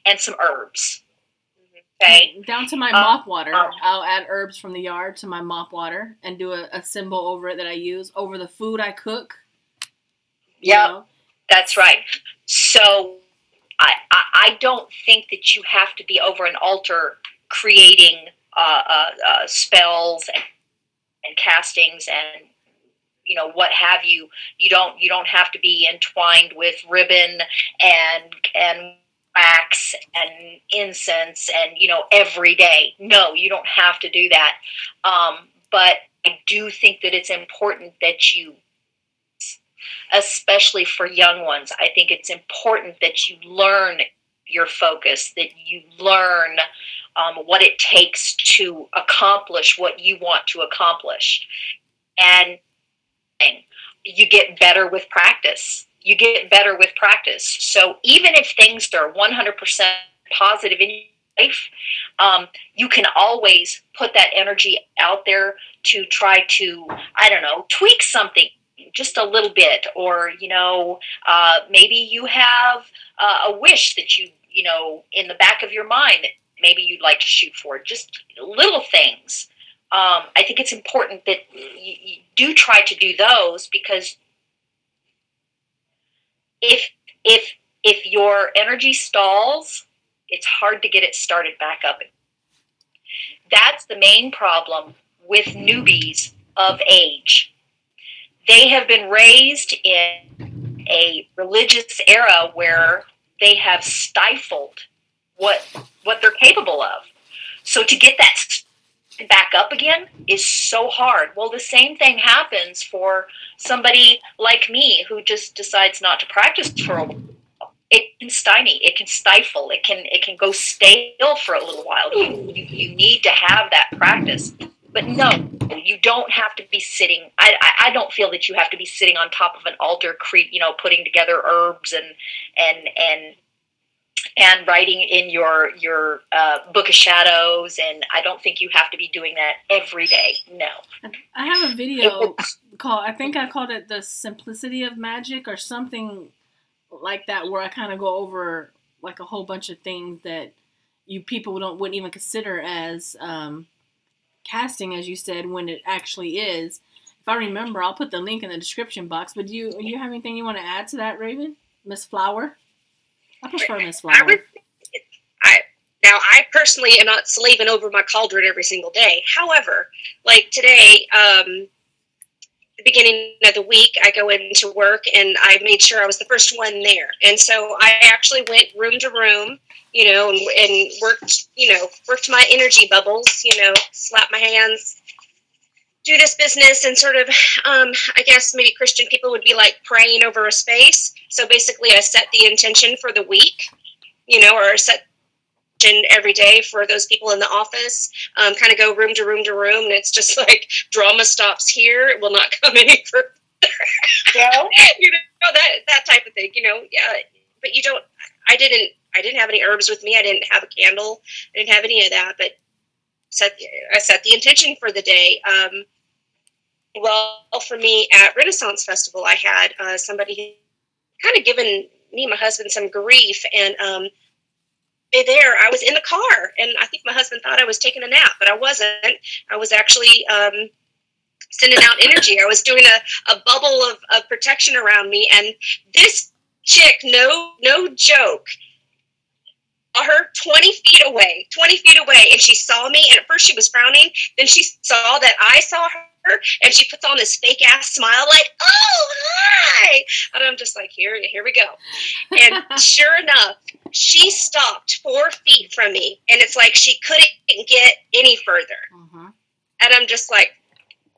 and some herbs. Okay. Down to my mop water. I'll add herbs from the yard to my mop water and do a symbol over it that I use over the food I cook. Yeah, that's right. So I don't think that you have to be over an altar creating spells and castings and what have you. You don't have to be entwined with ribbon and wax and incense and every day. No, you don't have to do that. But I do think that it's important that you, especially for young ones, I think it's important that you learn your focus, that you learn what it takes to accomplish what you want to accomplish. And you get better with practice. You get better with practice. So even if things are 100% positive in your life, you can always put that energy out there to try to, tweak something just a little bit. Or, maybe you have a wish that you in the back of your mind that maybe you'd like to shoot for. Just little things. I think it's important that you do try to do those, because if your energy stalls, it's hard to get it started back up. That's the main problem with newbies of age. They have been raised in a religious era where they have stifled what they're capable of. So to get that back up again is so hard. Well, the same thing happens for somebody like me who just decides not to practice for a while. It can stymie, it can stifle, it can go stale for a little while. You need to have that practice. But no, you don't have to be sitting. I don't feel that you have to be sitting on top of an altar, putting together herbs and writing in your book of shadows. And I don't think you have to be doing that every day. No. I have a video called, I think I called it The Simplicity of Magic or something like that, where I kind of go over like a whole bunch of things that people wouldn't even consider as casting, as you said, when it actually is. If I remember, I'll put the link in the description box. But do you have anything you want to add to that, Raven? Miss Flower? I prefer Miss Flower. I personally am not slaving over my cauldron every single day. However, like today, the beginning of the week, I go into work and I made sure I was the first one there. And so I actually went room to room, and worked my energy bubbles, slap my hands, do this business, and sort of, I guess maybe Christian people would be like praying over a space. So basically I set the intention for the week, or set every day for those people in the office, kind of go room to room to room, and it's just like drama stops here, it will not come any further. Yeah. that type of thing, yeah. But I didn't have any herbs with me. I didn't have a candle. I didn't have any of that, but I set the intention for the day. Well, for me at Renaissance Festival, I had somebody kind of given me and my husband some grief, and there I was in the car, and I think my husband thought I was taking a nap, but I wasn't. I was actually sending out energy. I was doing a bubble of protection around me, and this chick, no joke, her 20 feet away, and she saw me, and at first she was frowning, then she saw that I saw her, and she puts on this fake ass smile like, oh, hi, and I'm just like, here we go. And sure enough, she stopped 4 feet from me, and it's like she couldn't get any further. Mm-hmm. And I'm just like,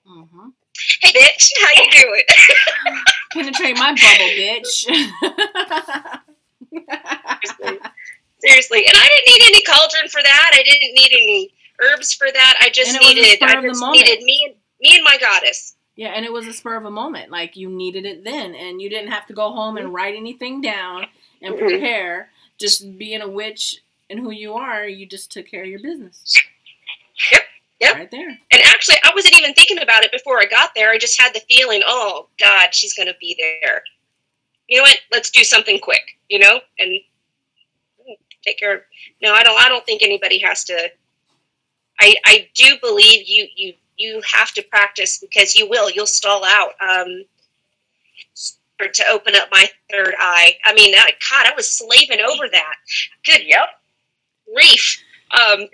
mm-hmm. Hey bitch, how you doing? Penetrate my bubble, bitch. Seriously. And I didn't need any cauldron for that. I didn't need any herbs for that. I just needed me and my goddess. Yeah, and it was a spur of a moment. Like, you needed it then, and you didn't have to go home and write anything down and prepare. Just being a witch and who you are, you just took care of your business. Yep. Right there. And actually, I wasn't even thinking about it before I got there. I just had the feeling, oh, God, she's going to be there. You know what? Let's do something quick, And take care of. No, I don't think anybody has to. I do believe you have to practice, because you'll stall out. To open up my third eye. I mean, God, I was slaving over that. Good grief. And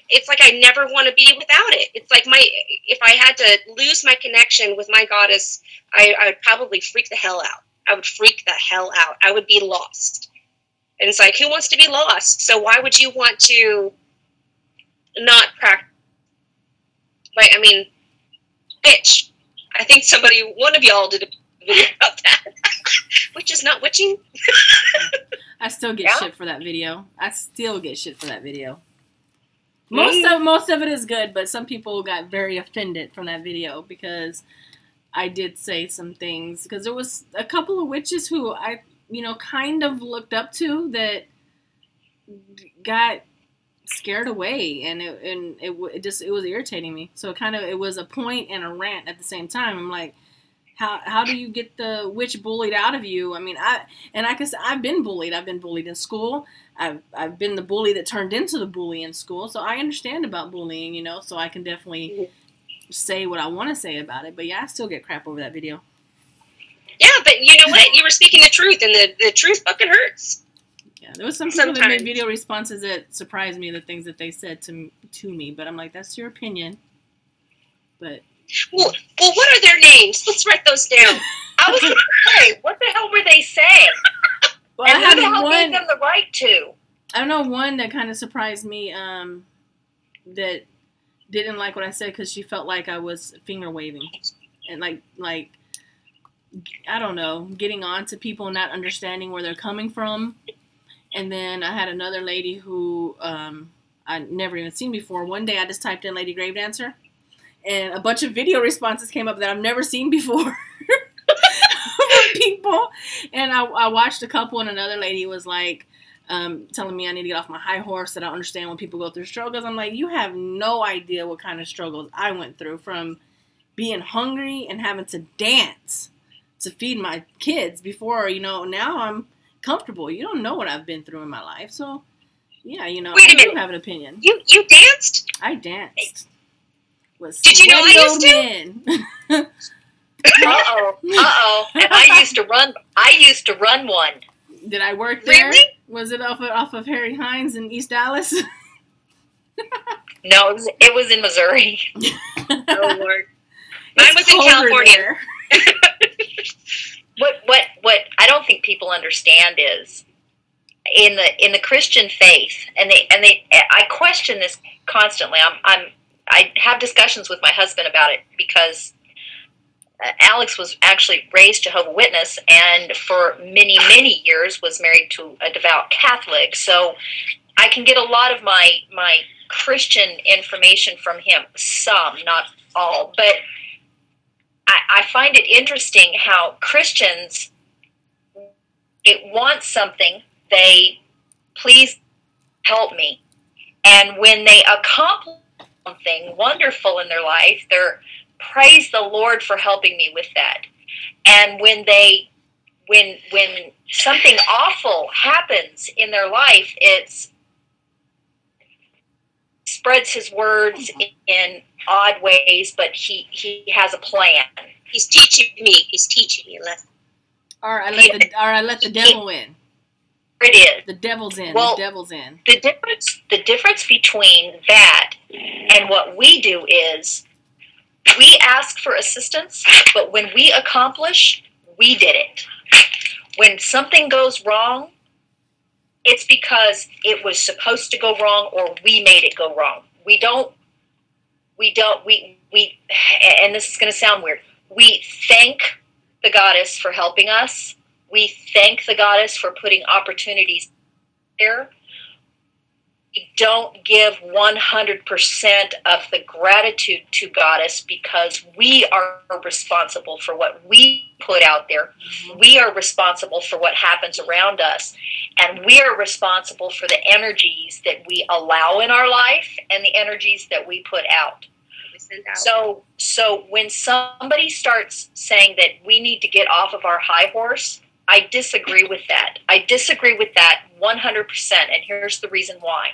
it's like I never want to be without it. It's like if I had to lose my connection with my goddess, I would probably freak the hell out. I would freak the hell out. I would be lost. And it's like, who wants to be lost? So why would you want to not practice? Like, I mean, bitch. I think one of y'all did a video about that. Which is not witching. I still get shit for that video. Most of it is good, but some people got very offended from that video because I did say some things. Because there was a couple of witches who I, kind of looked up to that got scared away, and it was irritating me. So it was a point and a rant at the same time. I'm like, how do you get the witch bullied out of you? I mean, I've been bullied. I've been bullied in school. I've been the bully that turned into the bully in school. So I understand about bullying, so I can definitely say what I want to say about it. But yeah, I still get crap over that video. Yeah, but you know what? You were speaking the truth, and the truth fucking hurts. Yeah, there was some people that made video responses that surprised me, the things that they said to me. But I'm like, that's your opinion. But well, what are their names? Let's write those down. I was going to say, what the hell were they saying? Well, and who the hell gave them the right to? I don't know, one that kind of surprised me, that didn't like what I said because she felt like I was finger waving. And like I don't know, getting on to people and not understanding where they're coming from. And then I had another lady who I'd never even seen before. One day I just typed in Lady Grave Dancer, and a bunch of video responses came up that I've never seen before from people. And I watched a couple, and another lady was like telling me I need to get off my high horse, that I don't understand when people go through struggles. I'm like, you have no idea what kind of struggles I went through, from being hungry and having to dance to feed my kids before, now I'm comfortable. You don't know what I've been through in my life. So, yeah, Wait a I minute. do have an opinion. You danced? I danced. Did you know I used to? Uh-oh. And I used to run one. Did I work there? Really? Was it off of Harry Hines in East Dallas? No, it was in Missouri. Oh, Lord. Mine was in California. What I don't think people understand is in the Christian faith, and I question this constantly. I have discussions with my husband about it, because Alex was actually raised Jehovah's Witness, and for many, many years was married to a devout Catholic. So I can get a lot of my Christian information from him. Some, not all, but I find it interesting how Christians want something, they please help me, and when they accomplish something wonderful in their life, they're praise the Lord for helping me with that. And when something awful happens in their life, it's spreads his words in odd ways, but he has a plan. He's teaching me a lesson. Or I let the devil in. It is. The devil's in. Well, the devil's in. The difference between that and what we do is we ask for assistance, but when we accomplish, we did it. When something goes wrong, it's because it was supposed to go wrong, or we made it go wrong. We and this is going to sound weird. We thank the goddess for helping us. We thank the goddess for putting opportunities there. We don't give 100% of the gratitude to goddess, because we are responsible for what we put out there. Mm-hmm. We are responsible for what happens around us. And we are responsible for the energies that we allow in our life and the energies that we put out. So when somebody starts saying that we need to get off of our high horse, I disagree with that. I disagree with that 100%, and here's the reason why.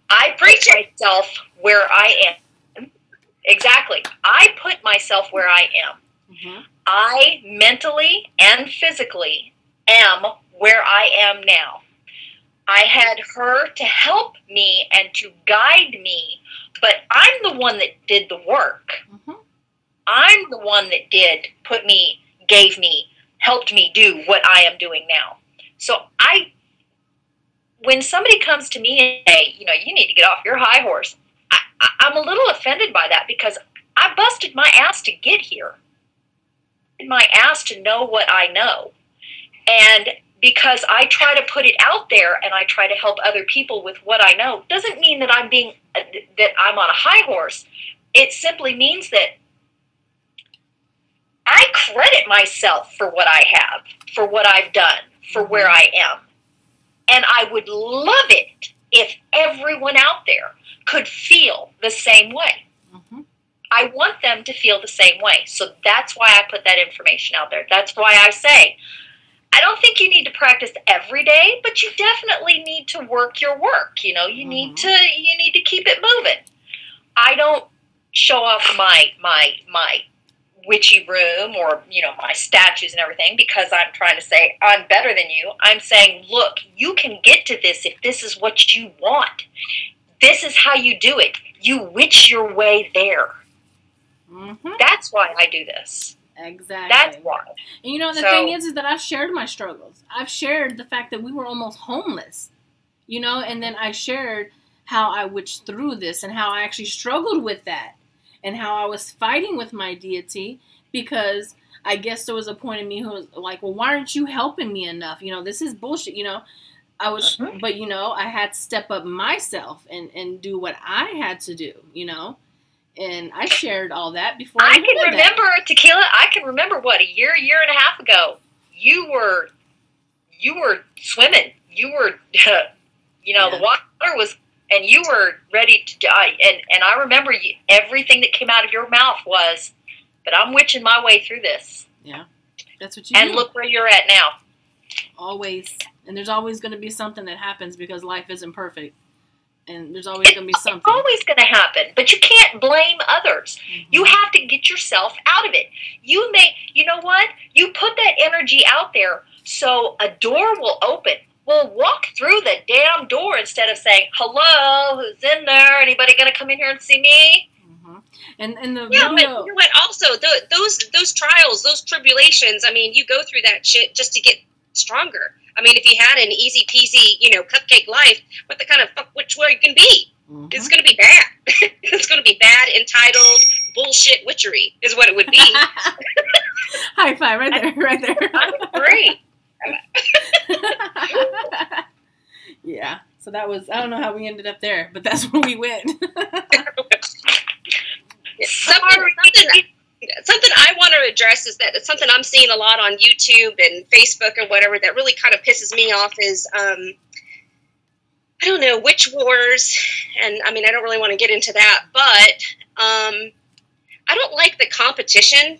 I put myself where I am. Exactly. I put myself where I am. Mm-hmm. I mentally and physically am where I am now. I had her to help me and to guide me, but I'm the one that did the work. Mm-hmm. I'm the one that put me, gave me, helped me do what I am doing now. So when somebody comes to me and say, you know, you need to get off your high horse, I'm a little offended by that because I busted my ass to get here. My ass to know what I know. And because I try to put it out there and I try to help other people with what I know, doesn't mean that I'm on a high horse. It simply means that I credit myself for what I have, for what I've done, for where I am. And I would love it if everyone out there could feel the same way. Mm-hmm. I want them to feel the same way. So that's why I put that information out there. That's why I say, I don't think you need to practice every day, but you definitely need to work your work. You know, you need to keep it moving. I don't show off my witchy room or, you know, my statues and everything because I'm trying to say I'm better than you. I'm saying, look, you can get to this if this is what you want. This is how you do it. You witch your way there. Mm-hmm. That's why I do this. Exactly. That's why. And you know, the thing is that I've shared my struggles. I've shared the fact that we were almost homeless, you know, and then I shared how I witched through this and how I actually struggled with that and how I was fighting with my deity because I guess there was a point in me who was like, well, why aren't you helping me enough? You know, this is bullshit, you know. I was, but you know, I had to step up myself and do what I had to do, you know. And I shared all that before I can remember, Tequila, I can remember what, a year and a half ago, you were swimming. You were, you know, the water was, and you were ready to die. And I remember everything that came out of your mouth was, but I'm witching my way through this. Yeah, that's what you do. And look where you're at now. Always. And there's always going to be something that happens because life isn't perfect. And there's always going to be something. It's always going to happen, but you can't blame others. Mm-hmm. You have to get yourself out of it. You know what? You put that energy out there so a door will open. Well, walk through the damn door instead of saying, hello, who's in there? Anybody going to come in here and see me? Mm-hmm. And the video... but you know what? Also, those trials, those tribulations, I mean, you go through that shit just to get stronger. I mean, if you had an easy peasy, you know, cupcake life, what the kind of fuck which way you can be? Mm-hmm. It's going to be bad. It's going to be bad, entitled, bullshit witchery is what it would be. High five right there, right there. I agree. Yeah, so that was, I don't know how we ended up there, but that's where we went. Something I want to address is that it's something I'm seeing a lot on YouTube and Facebook or whatever that really kind of pisses me off is, I don't know, witch wars. And I mean, I don't really want to get into that, but I don't like the competition.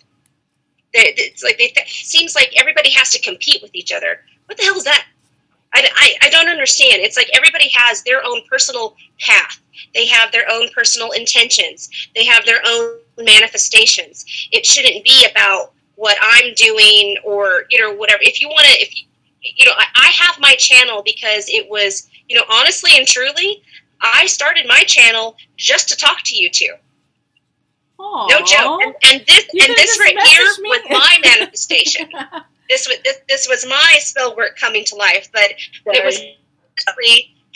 It's like it seems like everybody has to compete with each other. What the hell is that? I don't understand. It's like everybody has their own personal path. They have their own personal intentions. They have their own manifestations. It shouldn't be about what I'm doing or, you know, whatever. If you want to, you know, I have my channel because it was, you know, honestly and truly, I started my channel just to talk to you two. Aww. No joke. And this right here was my manifestation. This was my spell work coming to life, but it was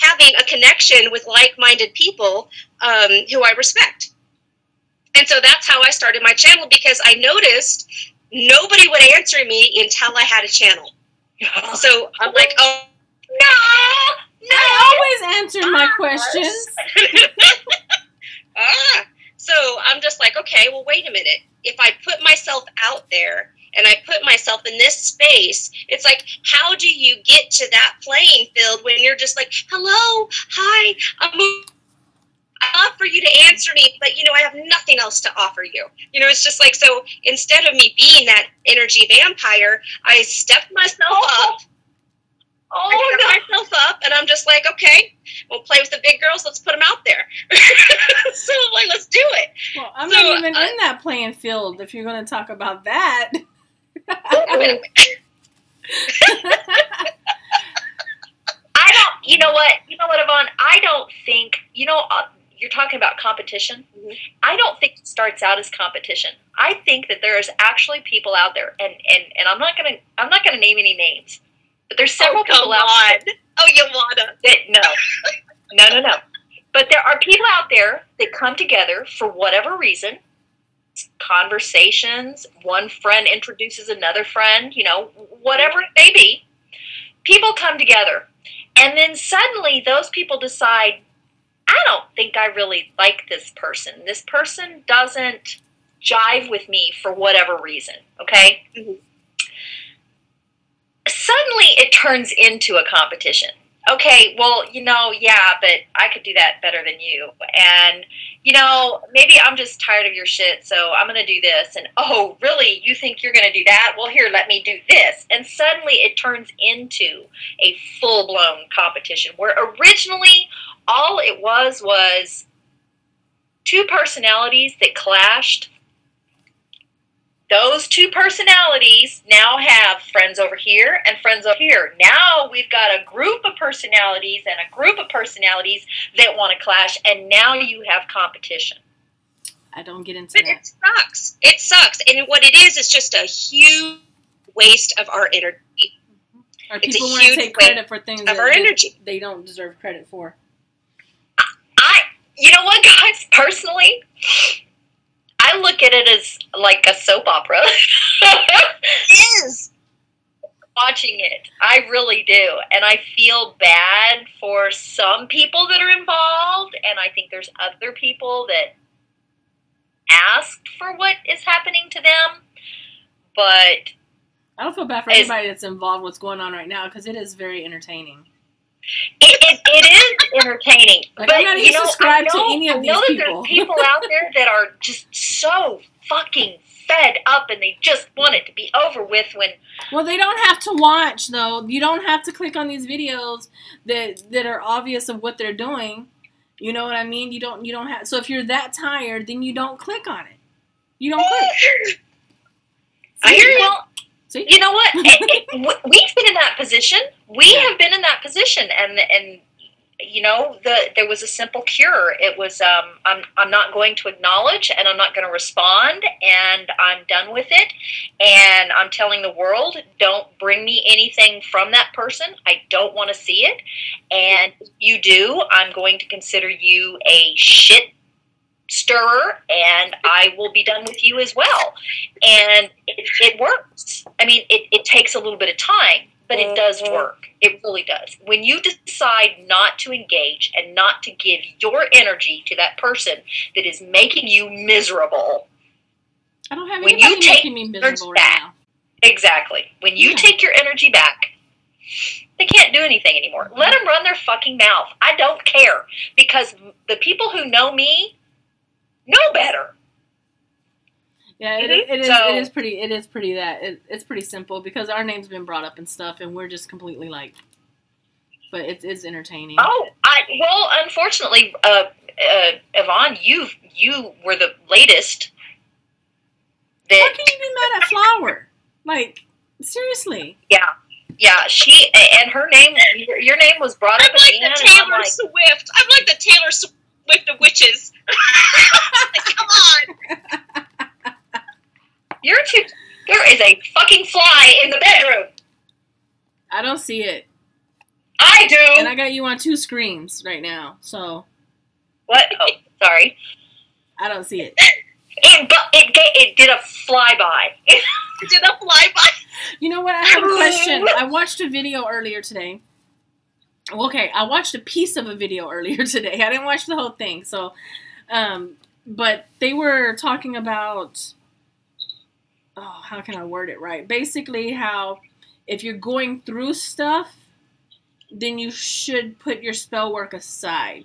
having a connection with like-minded people who I respect. And so that's how I started my channel, because I noticed nobody would answer me until I had a channel. So I'm like, oh, no. I always answered my questions. So I'm just like, okay, well, wait a minute. If I put myself out there and I put myself in this space, it's like, how do you get to that playing field when you're just like, hello, hi, love for you to answer me, but, I have nothing else to offer you. It's just like, so instead of me being that energy vampire, I stepped myself up. I stepped myself up, and I'm just like, okay, we'll play with the big girls. Let's put them out there. So, like, let's do it. Well, I'm not even in that playing field if you're going to talk about that. You know what, Yvonne? I don't think, you're talking about competition. Mm-hmm. I don't think it starts out as competition. I think that there's actually people out there, and I'm not gonna name any names, but there's several people out there. Oh, you wanna? No. But there are people out there that come together for whatever reason. Conversations, one friend introduces another friend, whatever it may be. People come together. And then suddenly those people decide, I don't think I really like this person. This person doesn't jive with me for whatever reason, okay? Mm-hmm. Suddenly it turns into a competition. Okay, well, but I could do that better than you. And, maybe I'm just tired of your shit, so I'm going to do this. And, oh, really? You think you're going to do that? Well, here, let me do this. And suddenly it turns into a full-blown competition where originally all it was two personalities that clashed. Those two personalities now have friends over here and friends over here. Now we've got a group of personalities and a group of personalities that want to clash, and now you have competition. I don't get into that. But it sucks. It sucks. And what it is just a huge waste of our energy. Or people want to take credit for things that they don't deserve credit for. You know what, guys? Personally, I look at it as like a soap opera. It is. Watching it. I really do. And I feel bad for some people that are involved, and I think there's other people that asked for what is happening to them. But I don't feel bad for anybody that's involved with what's going on right now, because it is very entertaining. It is entertaining. Like, but I'm not even subscribed to any of these people. I know that there's people out there that are just so fucking fed up, and they just want it to be over with when... Well, they don't have to watch, though. You don't have to click on these videos that are obvious of what they're doing. You know what I mean? You don't have... So if you're that tired, then you don't click on it. You don't click. I hear you. Well, you know what? We've been in that position. We have been in that position, and there was a simple cure. It was I'm not going to acknowledge, and I'm not going to respond, and I'm done with it. And I'm telling the world, don't bring me anything from that person. I don't want to see it. And if you do, I'm going to consider you a shit stirrer, and I will be done with you as well. And it works. I mean, it takes a little bit of time, but it does work. It really does. When you decide not to engage and not to give your energy to that person that is making you miserable, I don't have anybody making me miserable right now. Exactly. When you take your energy back, they can't do anything anymore. Let them run their fucking mouth. I don't care, because the people who know me know better. Yeah, it's pretty simple, because our name's been brought up and stuff, and we're just completely like, but it's entertaining. Oh, well, unfortunately, Yvonne, you were the latest. How can you be mad at Flower? Like, seriously. Yeah, she, and her name, your name was brought up again. I'm like the Taylor Swift. I'm like the Taylor Swift of witches. Come on. There is a fucking fly in the bedroom. I don't see it. I do. And I got you on 2 screens right now, so. What? Oh, sorry. I don't see it. It did a flyby. It did a flyby. You know what? I have a question. I watched a video earlier today. Okay, I watched a piece of a video earlier today. I didn't watch the whole thing, so. But they were talking about. Oh, how can I word it right? Basically, how if you're going through stuff, then you should put your spell work aside.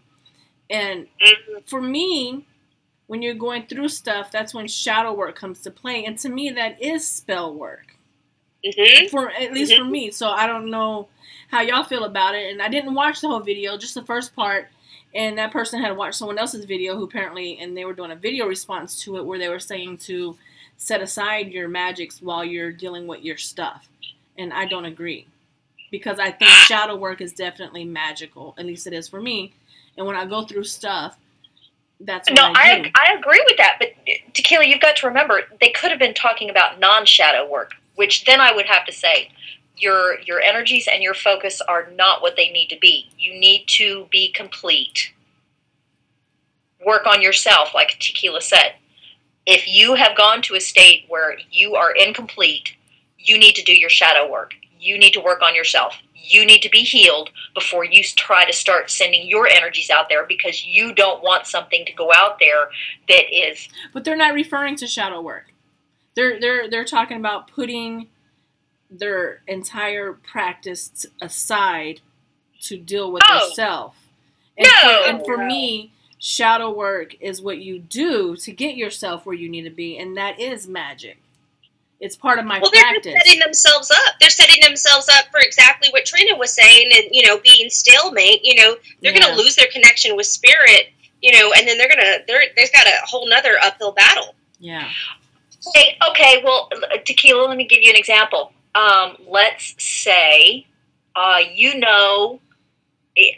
And for me, when you're going through stuff, that's when shadow work comes to play. And to me, that is spell work. For at least for me. So I don't know how y'all feel about it. And I didn't watch the whole video, just the first part. And that person had watched someone else's video who apparently, and they were doing a video response to it where they were saying to set aside your magics while you're dealing with your stuff. And I don't agree. Because I think shadow work is definitely magical. At least it is for me. And when I go through stuff, that's what I do. I agree with that. But Tequila, you've got to remember, they could have been talking about non-shadow work, which then I would have to say, your energies and your focus are not what they need to be. You need to be complete. Work on yourself, like Tequila said. If you have gone to a state where you are incomplete, you need to do your shadow work. You need to work on yourself. You need to be healed before you try to start sending your energies out there, because you don't want something to go out there that is... But they're not referring to shadow work. They're talking about putting their entire practice aside to deal with yourself. And for me, shadow work is what you do to get yourself where you need to be, and that is magic. It's part of my practice. They're setting themselves up. They're setting themselves up for exactly what Trina was saying, and being stalemate. They're going to lose their connection with spirit. And then they've got a whole nother uphill battle. Yeah. Okay. Well, Tequila, let me give you an example. Let's say,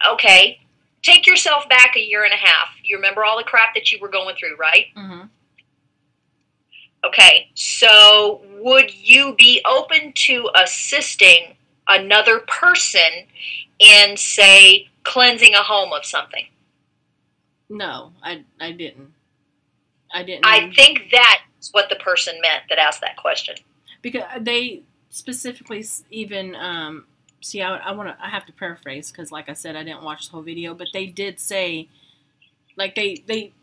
okay, take yourself back a year and a half. You remember all the crap that you were going through, right? Mm-hmm. Okay, so would you be open to assisting another person in, say, cleansing a home of something? No, I didn't. I think that's what the person meant that asked that question. Because they specifically even, I have to paraphrase because, like I said, I didn't watch the whole video, but they did say, like, they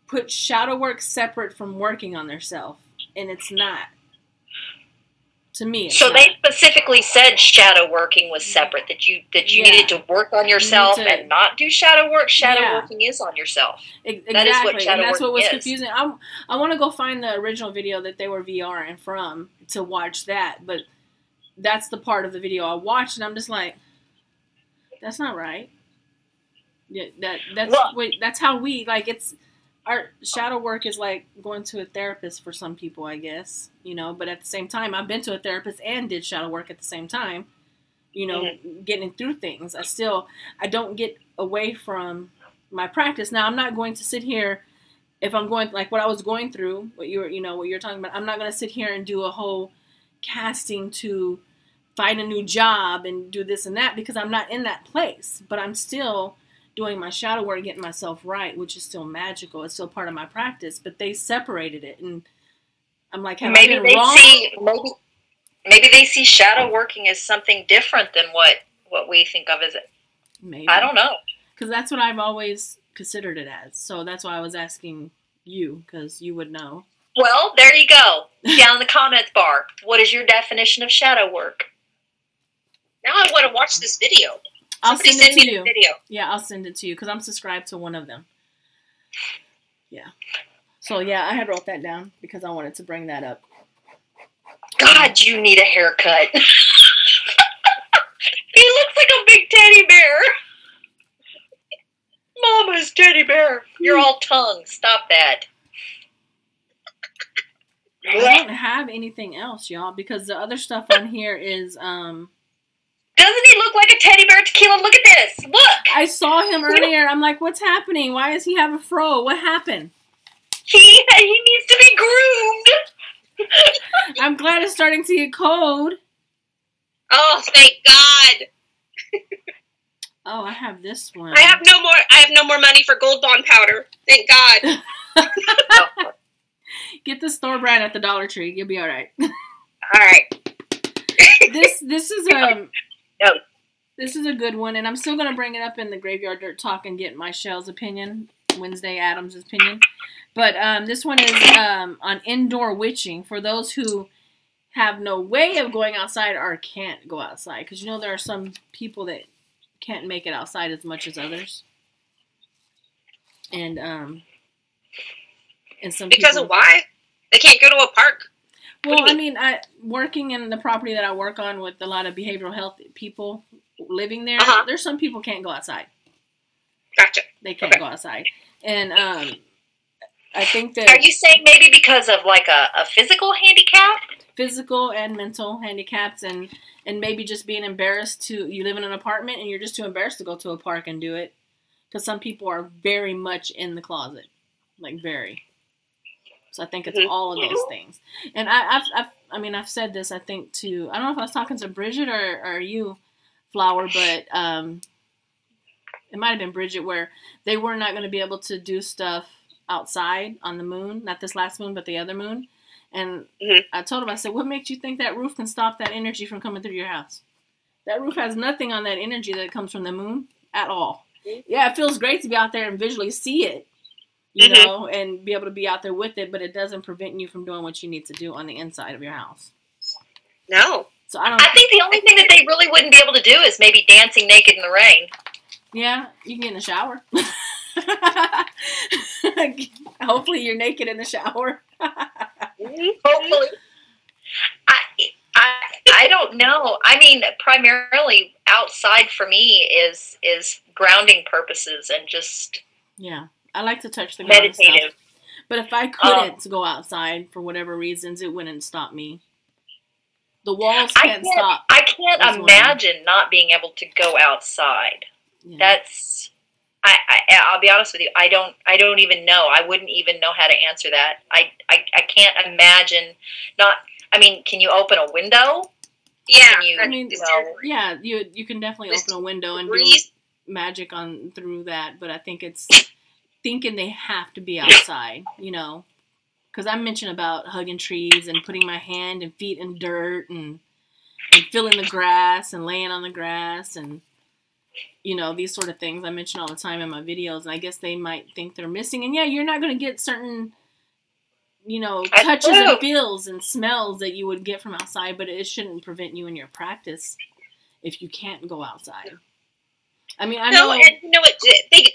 put shadow work separate from working on themselves, and it's not. To me, so they specifically said shadow working was separate, that you needed to work on yourself and not do shadow work. Shadow working is on yourself. Exactly, that is what shadow and that's what was is. confusing. I want to go find the original video that they were VRing from to watch that, but that's the part of the video I watched, and I'm just like, that's not right. Yeah, that's how we like it's. Our shadow work is like going to a therapist for some people, I guess, but at the same time, I've been to a therapist and did shadow work at the same time, getting through things. I don't get away from my practice. Now, I'm not going to sit here, if I'm going, like what I was going through, what you're talking about, I'm not going to sit here and do a whole casting to find a new job and do this and that, because I'm not in that place, but I'm still doing my shadow work, getting myself right, which is still magical. It's still part of my practice, but they separated it, and I'm like, have I been wrong? Maybe they see shadow working as something different than what we think of as it. Maybe. I don't know. Because that's what I've always considered it as. So that's why I was asking you, because you would know. Well, there you go. Down in the comments bar. What is your definition of shadow work? Now I want to watch this video. I'll send it to you. Video. Yeah, I'll send it to you because I'm subscribed to one of them. Yeah. So, yeah, I had wrote that down because I wanted to bring that up. God, you need a haircut. He looks like a big teddy bear. Mama's teddy bear. You're all tongue. Stop that. I don't have anything else, y'all, because the other stuff on here is, Doesn't he look like a teddy bear, Tequila? Look at this. Look. I saw him earlier. I'm like, what's happening? Why does he have a fro? What happened? He needs to be groomed. I'm glad it's starting to get cold. Oh, thank God. Oh, I have this one. I have no more money for Gold Bond powder. Thank God. Get the store brand at the Dollar Tree. You'll be all right. All right. This is No. This is a good one, and I'm still going to bring it up in the Graveyard Dirt Talk and get Michelle's opinion, Wednesday Adams' opinion. But this one is on indoor witching for those who have no way of going outside or can't go outside. Because there are some people that can't make it outside as much as others. And some Because people, of why? They can't go to a park. well, I mean, working in the property that I work on with a lot of behavioral health people living there, there's some people can't go outside. Gotcha. They can't go outside. And I think that... Are you saying maybe because of like a physical handicap? Physical and mental handicaps, and maybe just being embarrassed to... You live in an apartment and you're just too embarrassed to go to a park and do it. Because some people are very much in the closet. Like, very. So I think it's all of those things. And I've said this, I think, to... I don't know if I was talking to Bridget or you, Flower, but... it might have been Bridget, where they were not going to be able to do stuff outside on the moon. Not this last moon, but the other moon. And I told him, I said, what makes you think that roof can stop that energy from coming through your house? That roof has nothing on that energy that comes from the moon at all. Yeah, it feels great to be out there and visually see it, you know, and be able to be out there with it, but it doesn't prevent you from doing what you need to do on the inside of your house. No. So I think the only thing that they really wouldn't be able to do is maybe dancing naked in the rain. Yeah, you can get in the shower. Hopefully you're naked in the shower. Hopefully. I don't know. I mean, primarily outside for me is grounding purposes and just... Yeah, I like to touch the ground meditative stuff. But if I couldn't go outside for whatever reasons, it wouldn't stop me. The walls can't stop. I can't imagine not being able to go outside. Yeah. That's... I'll be honest with you. I don't even know. I wouldn't even know how to answer that. I can't imagine not... I mean, can you open a window? Yeah, you can definitely open a window and do magic on through that. But I think it's thinking they have to be outside, you know, because I mentioned about hugging trees and putting my hand and feet in dirt and feeling the grass and laying on the grass and, you know, these sort of things I mention all the time in my videos. And I guess they might think they're missing. And yeah, you're not going to get certain, you know, touches and feels and smells that you would get from outside, but it shouldn't prevent you in your practice if you can't go outside. I mean, I know. And you know what? They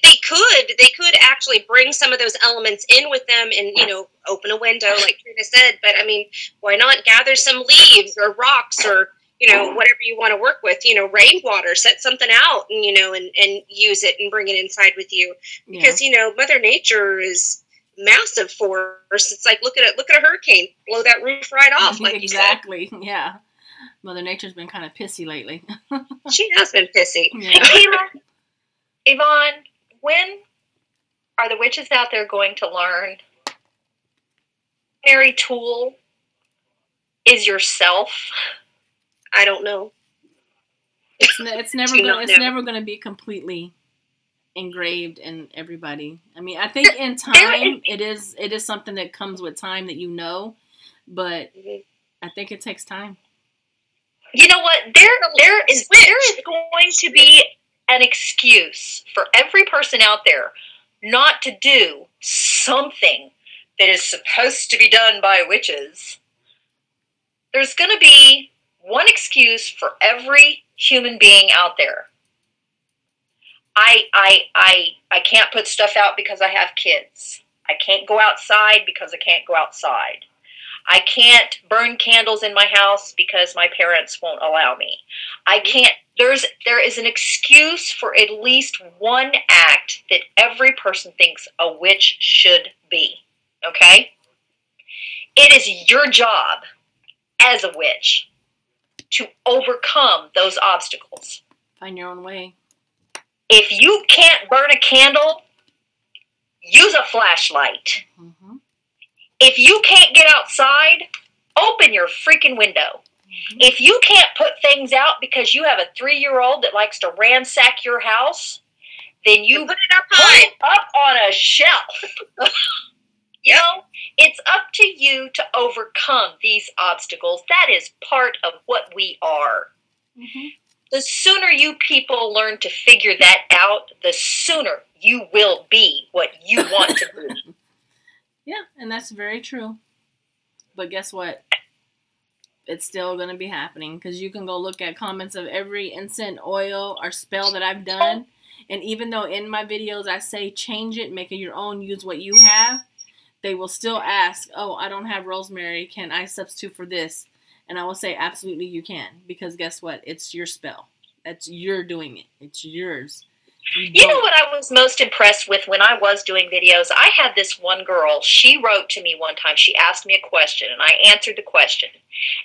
could actually bring some of those elements in with them, and you know, open a window, like Trina said. But I mean, why not gather some leaves or rocks or you know whatever you want to work with? You know, rainwater, set something out, and you know, and use it and bring it inside with you because you know, Mother Nature is massive force. It's like look at a hurricane, blow that roof right off. Like exactly, you said. Yeah. Mother Nature's been kind of pissy lately. She has been pissy. Yeah. Yvonne, when are the witches out there going to learn? Primary tool is yourself. I don't know. It's never going to be completely engraved in everybody. I mean, I think in time it is something that comes with time that you know, but I think it takes time. You know what? There is going to be an excuse for every person out there not to do something that is supposed to be done by witches. There's going to be one excuse for every human being out there. I can't put stuff out because I have kids. I can't go outside because I can't go outside. I can't burn candles in my house because my parents won't allow me. I can't. There is an excuse for at least one act that every person thinks a witch should be. Okay? It is your job as a witch to overcome those obstacles. Find your own way. If you can't burn a candle, use a flashlight. Mm-hmm. If you can't get outside, open your freaking window. Mm-hmm. If you can't put things out because you have a 3-year-old that likes to ransack your house, then you put it up high. Put it up on a shelf. You know, it's up to you to overcome these obstacles. That is part of what we are. Mm-hmm. The sooner you people learn to figure that out, the sooner you will be what you want to be. Yeah, and that's very true. But guess what? It's still going to be happening because you can go look at comments of every incense, oil, or spell that I've done, And even though in my videos I say change it, make it your own, use what you have, they will still ask, oh, I don't have rosemary. Can I substitute for this? And I will say, absolutely you can. Because guess what? It's your spell. You're doing it. It's yours. You know what I was most impressed with when I was doing videos? I had this one girl. She wrote to me one time. She asked me a question, and I answered the question.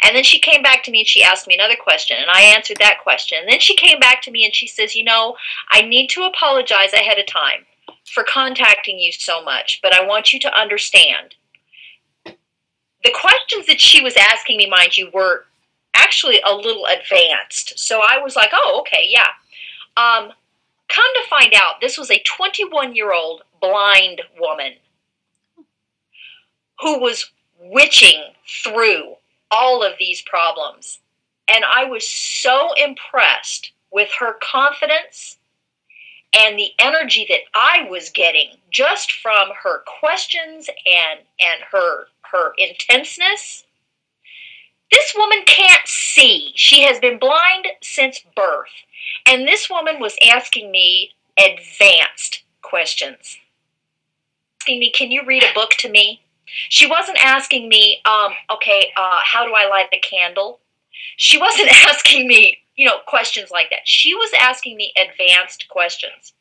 And then she came back to me, and she asked me another question, and I answered that question. And then she came back to me, and she says, you know, I need to apologize ahead of time for contacting you so much, but I want you to understand. The questions that she was asking me, mind you, were actually a little advanced. So I was like, oh, okay, yeah. Come to find out, this was a 21-year-old blind woman who was witching through all of these problems. And I was so impressed with her confidence and the energy that I was getting just from her questions and her intenseness. This woman can't see. She has been blind since birth. And this woman was asking me advanced questions. Asking me, can you read a book to me? She wasn't asking me, okay, how do I light a candle? She wasn't asking me, questions like that. She was asking me advanced questions.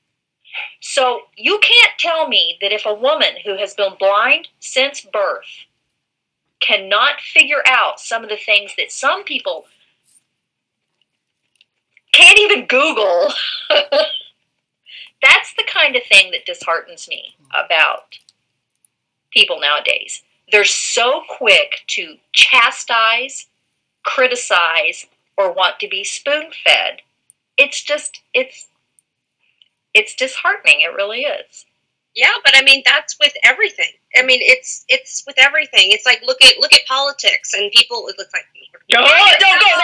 So you can't tell me that if a woman who has been blind since birth cannot figure out some of the things that some people can't even Google. That's the kind of thing that disheartens me about people nowadays. They're so quick to chastise, criticize, or want to be spoon-fed. It's disheartening. It really is. Yeah, but I mean that's with everything. I mean it's with everything. It's like look at politics and people. It looks like don't go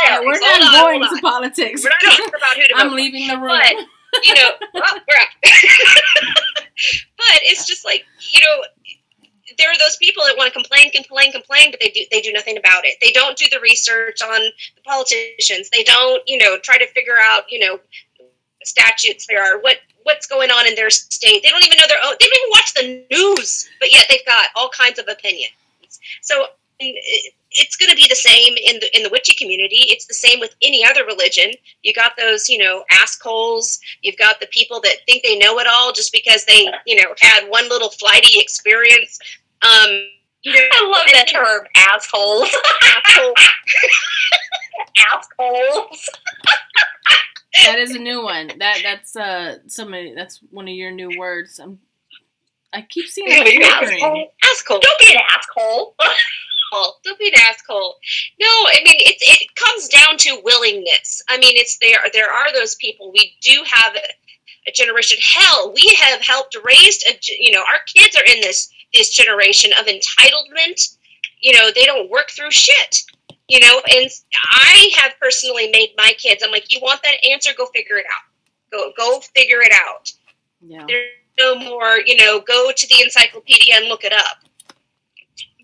there. We're not going to politics. We're not talking about who to vote. I'm leaving the room. But we're out. But it's just like there are those people that want to complain, but they do nothing about it. They don't do the research on the politicians. They don't try to figure out statutes there are what's going on in their state. They don't even know their own. They don't even watch the news, but yet they've got all kinds of opinions. So it's going to be the same in the witchy community. It's the same with any other religion. You got those assholes. You've got the people that think they know it all just because they had one little flighty experience. I love that term, assholes. Assholes. That is a new one. That's one of your new words. I keep seeing it. Asshole. Don't be an asshole. Don't be an asshole. No, I mean it comes down to willingness. I mean there are those people. We do have a generation. Hell, we have helped raise our kids are in this generation of entitlement. They don't work through shit. And I have personally made my kids, I'm like, you want that answer? Go figure it out. Go figure it out. Yeah. There's no more, go to the encyclopedia and look it up.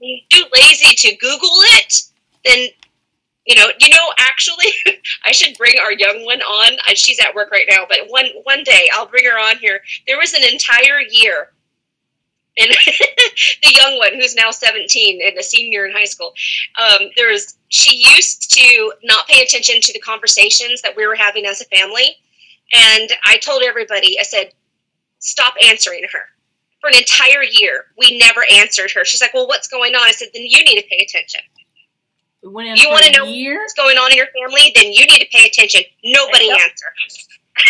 You're too lazy to Google it, then, actually, I should bring our young one on. She's at work right now, but one day I'll bring her on here. There was an entire year. And the young one, who's now 17 and a senior in high school, she used to not pay attention to the conversations that we were having as a family. And I told everybody, I said, stop answering her. For an entire year, we never answered her. She's like, well, what's going on? I said, then you need to pay attention. You want to know what's going on in your family? Then you need to pay attention. Nobody answer.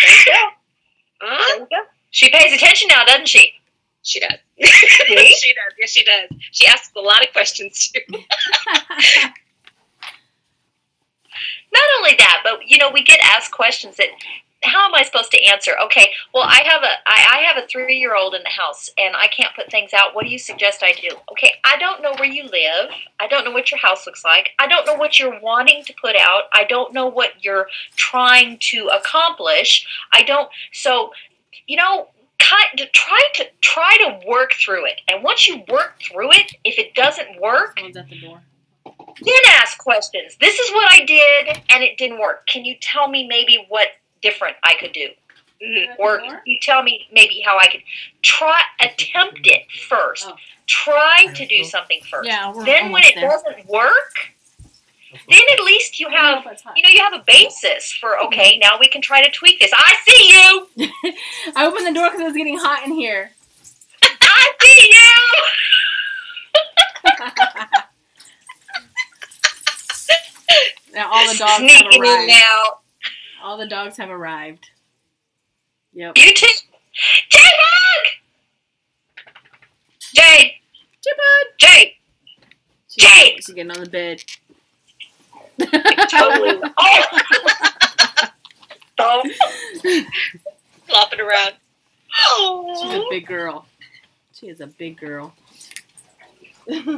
There you go. There you go. She pays attention now, doesn't she? She does. She does. Yes, she does. She asks a lot of questions, too. Not only that, but, we get asked questions that, how am I supposed to answer? Okay, well, I have a 3-year-old in the house, and I can't put things out. What do you suggest I do? Okay, I don't know where you live. I don't know what your house looks like. I don't know what you're wanting to put out. I don't know what you're trying to accomplish. Try to work through it. And once you work through it, if it doesn't work, someone's at the door. Then ask questions. This is what I did, and it didn't work. Can you tell me maybe what different I could do? Or you tell me maybe how I could attempt it first. Oh. Try to do something first. Yeah, then when it doesn't work, then at least you have, you have a basis for, okay, now we can try to tweak this. I see you! I opened the door because it was getting hot in here. I see you! Now all the dogs Sneaking have arrived. in now. All the dogs have arrived. Yep. You too. J-Bug! Jade! J-Bud! Jade! Jade! She's getting on the bed. Totally. Oh! Flopping around. She's a big girl. She is a big girl. We're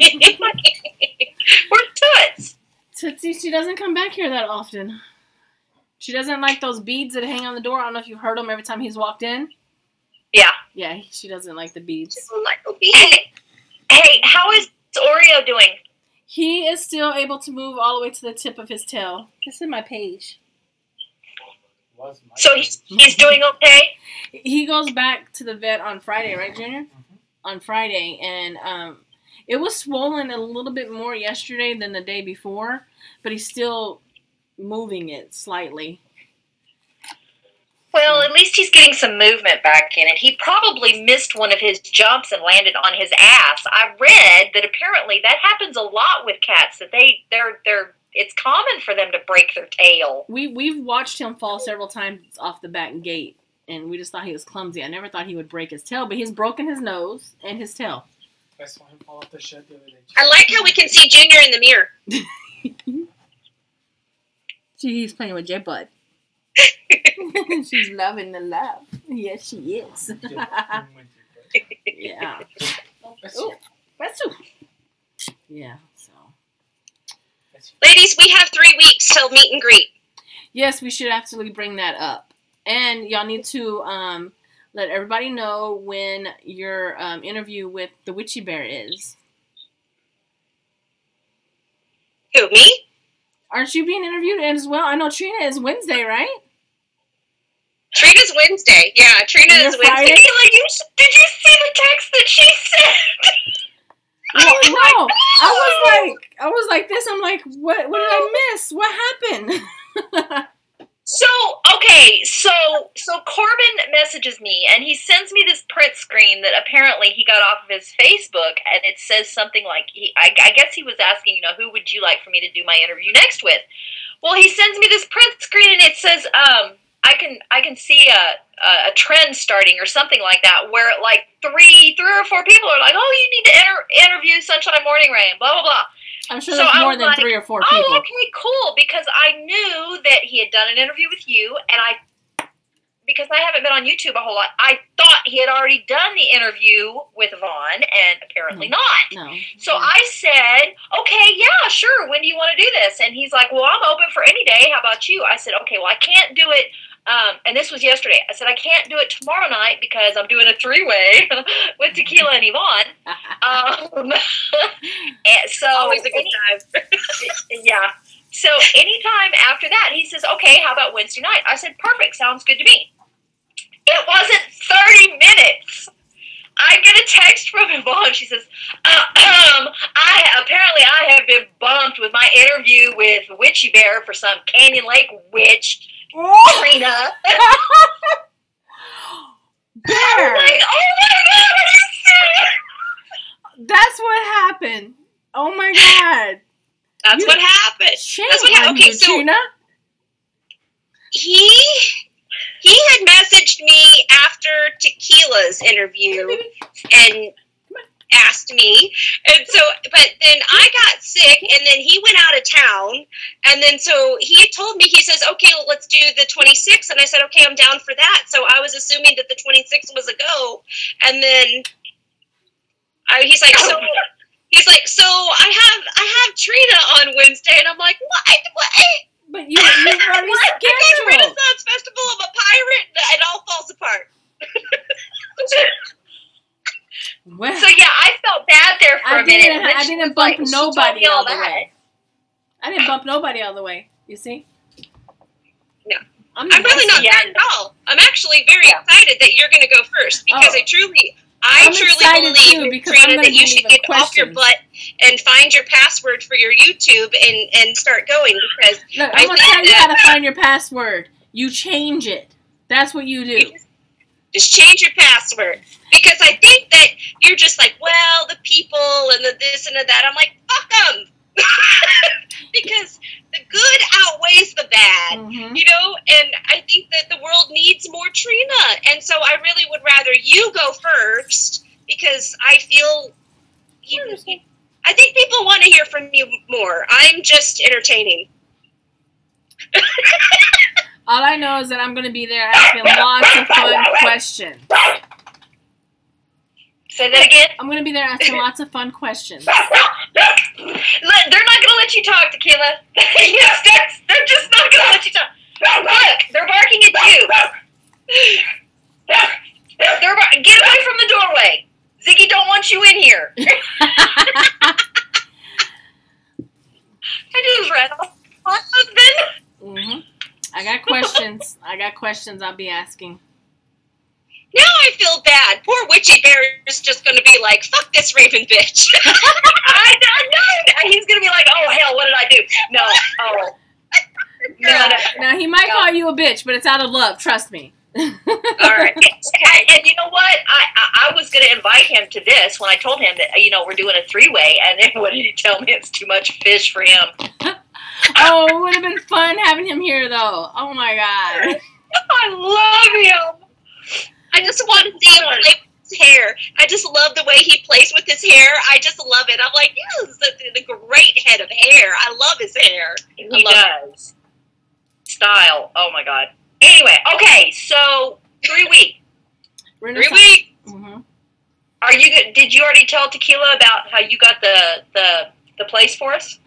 toots. Tootsie, she doesn't come back here that often. She doesn't like those beads that hang on the door. I don't know if you've heard them every time he's walked in. Yeah. Yeah, she doesn't like the beads. Hey, how is Torrio doing? He is still able to move all the way to the tip of his tail. This is my page. So he's doing okay? He goes back to the vet on Friday, right, Junior? Mm-hmm. On Friday, and it was swollen a little bit more yesterday than the day before, but he's still moving it slightly. Well, at least he's getting some movement back in it. He probably missed one of his jumps and landed on his ass. I read that apparently that happens a lot with cats, that they're it's common for them to break their tail. We've watched him fall several times off the back gate, and we just thought he was clumsy. I never thought he would break his tail, but he's broken his nose and his tail. I saw him fall off the shed the other day. I like how we can see Junior in the mirror. She's playing with J-Bud. She's loving the love. Yes, she is. Yeah. Oh, that's too. Yeah, so. Ladies, we have 3 weeks till meet and greet. Yes, we should absolutely bring that up. And y'all need to let everybody know when your interview with the Witchy Bear is. Who, me? Aren't you being interviewed as well? I know Trina is Wednesday, right? Trina's Wednesday. Yeah, Trina is Wednesday. Friday? Did you see the text that she sent? Well, no, I was like this. I'm like, what did I miss? What happened? So Corbin messages me, and he sends me this print screen that apparently he got off of his Facebook, and it says something like, I guess he was asking, who would you like for me to do my interview next with? Well, he sends me this print screen, and it says, I can see a trend starting or something like that, where like three or four people are like, oh, you need to interview Sunshine Morning Rain, blah blah blah. I'm sure there's more than 3 or 4 people. Oh, okay, cool. Because I knew that he had done an interview with you, and because I haven't been on YouTube a whole lot, I thought he had already done the interview with Vaughn, and apparently not. No. So I said, okay, yeah, sure. When do you want to do this? And he's like, well, I'm open for any day. How about you? I said, okay, well, I can't do it. And this was yesterday. I said, I can't do it tomorrow night because I'm doing a 3-way with Tequila and Yvonne. And so Always a good time. Yeah. So anytime after that, he says, okay, how about Wednesday night? I said, perfect. Sounds good to me. It wasn't 30 minutes. I get a text from Yvonne. She says, apparently I have been bumped with my interview with Witchy Bear for some Canyon Lake witch. Trina. Bear. I'm like, oh my God, that's what happened. Oh my God. That's what happened. That's what happened. Okay, so Trina? he had messaged me after Tequila's interview and asked me, and so, but then I got sick, and then he went out of town, and then so he had told me, he says, okay, well, let's do the 26th, and I said, okay, I'm down for that. So I was assuming that the 26th was a go, and then he's like, so I have Trina on Wednesday, and I'm like, what? But you've already I go to scheduled. Renaissance Festival of a pirate, and it all falls apart. Well, so yeah, I felt bad there for a minute. I didn't bump nobody out of the way. I didn't bump nobody out of the way. You see? No. I'm really not bad at all. I'm actually very excited that you're going to go first because I truly believe, Trina, that you should get off your butt and find your password for your YouTube and start going because look, I'm going to tell you how to find your password. You change it. That's what you do. Just change your password. Because I think that you're just like, well, the people and the this and the that. I'm like, fuck them. Because the good outweighs the bad, you know? And I think that the world needs more Trina. And so I really would rather you go first because I feel, I think people want to hear from you more. I'm just entertaining. All I know is that I'm going to be there asking lots of fun questions. Say that again? I'm going to be there asking lots of fun questions. They're not going to let you talk, Tequila. Yes, they're just not going to let you talk. Look, they're barking at you. Get away from the doorway. Ziggy don't want you in here. I just read off my husband. I got questions. I'll be asking. Now I feel bad. Poor Witchy Bear is just going to be like, fuck this Raven bitch. I know. He's going to be like, oh, hell, what did I do? No. Oh. No. Now, he might call you a bitch, but it's out of love. Trust me. All right. And you know what? I was going to invite him to this when I told him that, we're doing a three-way. And then what did he tell me? It's too much fish for him. Oh, it would have been fun having him here, though. Oh, my God. I love him. I just want to see him play with his hair. I just love the way he plays with his hair. I just love it. I'm like, yes, the great head of hair. I love his hair. He does. Style. Oh, my God. Anyway, okay, so 3 weeks. 3 weeks. Are you good? Did you already tell Tequila about how you got the place for us?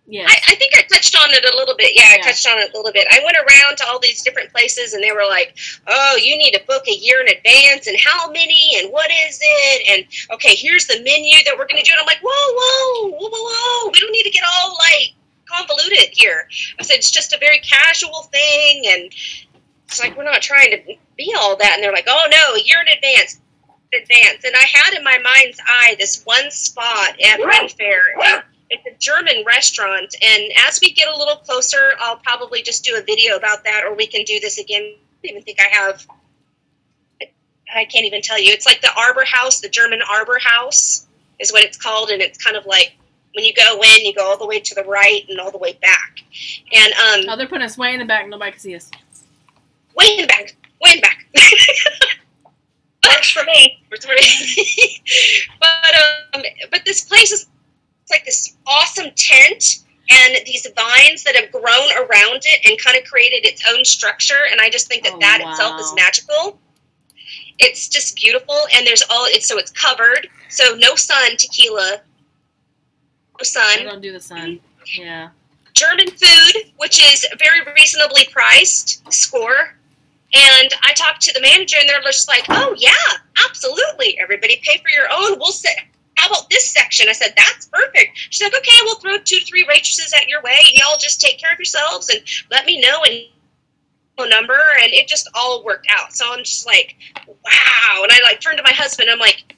Yes. I think I touched on it a little bit. Yeah, I touched on it a little bit. I went around to all these different places, and they were like, oh, you need to book a year in advance, and how many, and what is it, and, okay, here's the menu that we're going to do. And I'm like, whoa. We don't need to get all, convoluted here. I said, it's just a very casual thing, and it's like, we're not trying to be all that. And they're like, oh, no, a year in advance. And I had in my mind's eye this one spot at Ren Fair, and it's a German restaurant, and as we get a little closer, I'll probably just do a video about that, or we can do this again. I don't even think I can't even tell you. It's like the Arbor House, the German Arbor House is what it's called, and it's kind of like when you go in, you go all the way to the right and all the way back. And oh, they're putting us way in the back. Nobody can see us. Way in the back. Works for me. But this place is like this awesome tent and these vines that have grown around it and kind of created its own structure, and I just think that itself is magical. It's just beautiful, and it's covered, so no sun, Tequila. No sun. I don't do the sun. Yeah. German food, which is very reasonably priced, score. And I talked to the manager, and they're just like, oh, yeah, absolutely. Everybody pay for your own. We'll sit. How about this section? I said, that's perfect. She's like, okay, we'll throw 2 to 3 waitresses at your way, and y'all just take care of yourselves and let me know and number. And it just all worked out. So I'm just like, wow. And I turned to my husband. I'm like,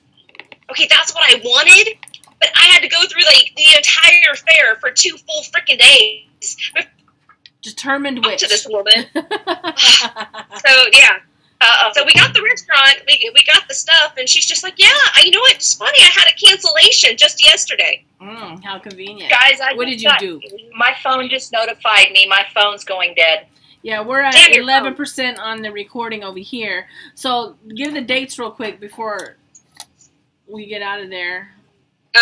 okay, that's what I wanted, but I had to go through the entire fair for 2 full freaking days. Determined witch. To this woman. So yeah. So we got the restaurant, we got the stuff, and she's just like, yeah, you know what, it's funny, I had a cancellation just yesterday. How convenient. Guys, what did you do? My phone just notified me my phone's going dead. Yeah, we're at 11% on the recording over here. So give the dates real quick before we get out of there.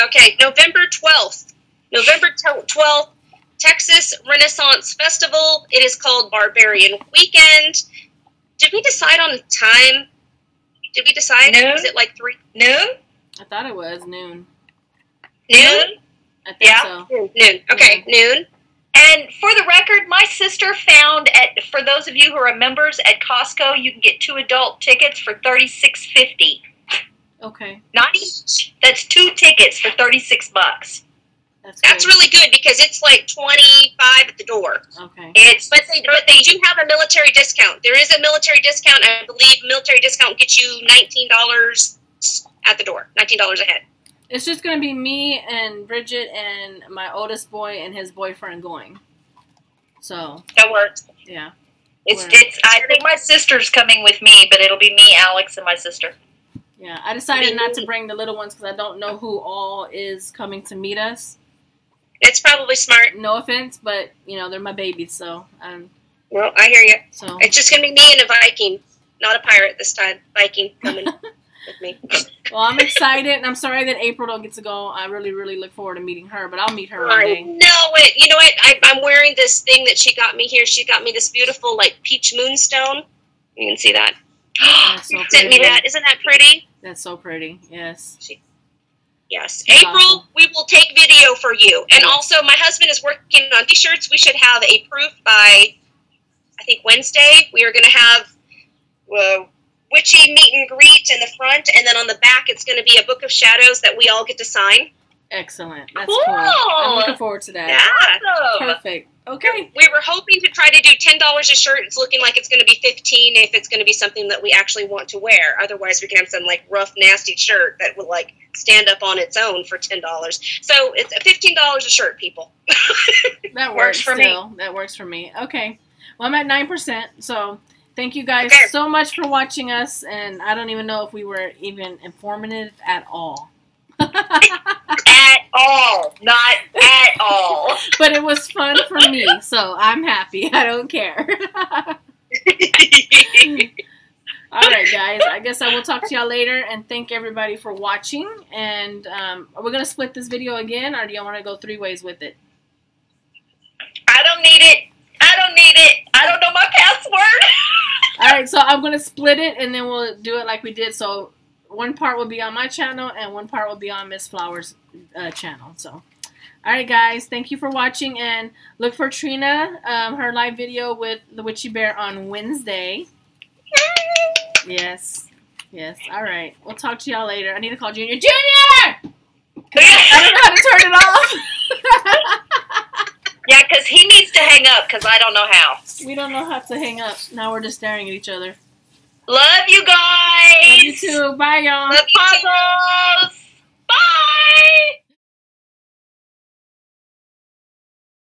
Okay, November 12th. November 12th, Texas Renaissance Festival. It is called Barbarian Weekend. Did we decide on the time? Did we decide? Noon? Was it 3? Noon? I thought it was noon. Noon? I think so. Noon. Okay, noon. And for the record, my sister found for those of you who are members at Costco, you can get 2 adult tickets for $36.50. Okay. Not each. That's 2 tickets for $36. That's really good because it's like $25 at the door. Okay. But they do have a military discount. There is a military discount. I believe military discount gets you $19 at the door. $19 a head. It's just gonna be me and Bridget and my oldest boy and his boyfriend going. So that works. Yeah. It's. I think my sister's coming with me, but it'll be me, Alex, and my sister. Yeah, I decided not to bring the little ones because I don't know who all is coming to meet us. It's probably smart. No offense, but you know they're my babies, so. Well, I hear you. So it's just gonna be me and a Viking, not a pirate this time. Viking coming with me. Well, I'm excited, and I'm sorry that April don't get to go. I really, really look forward to meeting her, but I'll meet her one day. You know what? I'm wearing this thing that she got me here. She got me this beautiful, like, peach moonstone. You can see that. That's so Sent me that. Isn't that pretty? That's so pretty. Yes. Yes. That's April, awesome. We will take video for you. And also, my husband is working on t-shirts. We should have a proof by, I think, Wednesday. We are going to have Witchy meet and greet in the front, and then on the back it's going to be a book of shadows that we all get to sign. Excellent. That's cool. I'm looking forward to that. Yeah. Awesome. Perfect. Okay. We were hoping to try to do $10 a shirt. It's looking like it's going to be $15 if it's going to be something that we actually want to wear. Otherwise, we can have some like rough, nasty shirt that will like stand up on its own for $10. So it's $15 a shirt, people. That works for me. That works for me. Okay. Well, I'm at 9%. So thank you guys so much for watching us. And I don't even know if we were even informative at all. At all. Not at all. But it was fun for me, so I'm happy. I don't care. All right, guys. I guess I will talk to y'all later, and thank everybody for watching. And are we going to split this video again, or do y'all want to go 3 ways with it? I don't need it. I don't need it. I don't know my password. All right, so I'm going to split it, and then we'll do it like we did. So one part will be on my channel, and one part will be on Miss Flower's channel. So, all right, guys, thank you for watching, and look for Trina, her live video with the Witchy Bear on Wednesday. Yes, yes. All right, we'll talk to y'all later. I need to call Junior. Junior! I don't know how to turn it off. Yeah, because he needs to hang up, because I don't know how. We don't know how to hang up. Now we're just staring at each other. Love you guys. Love you too. Bye, y'all. Love you too.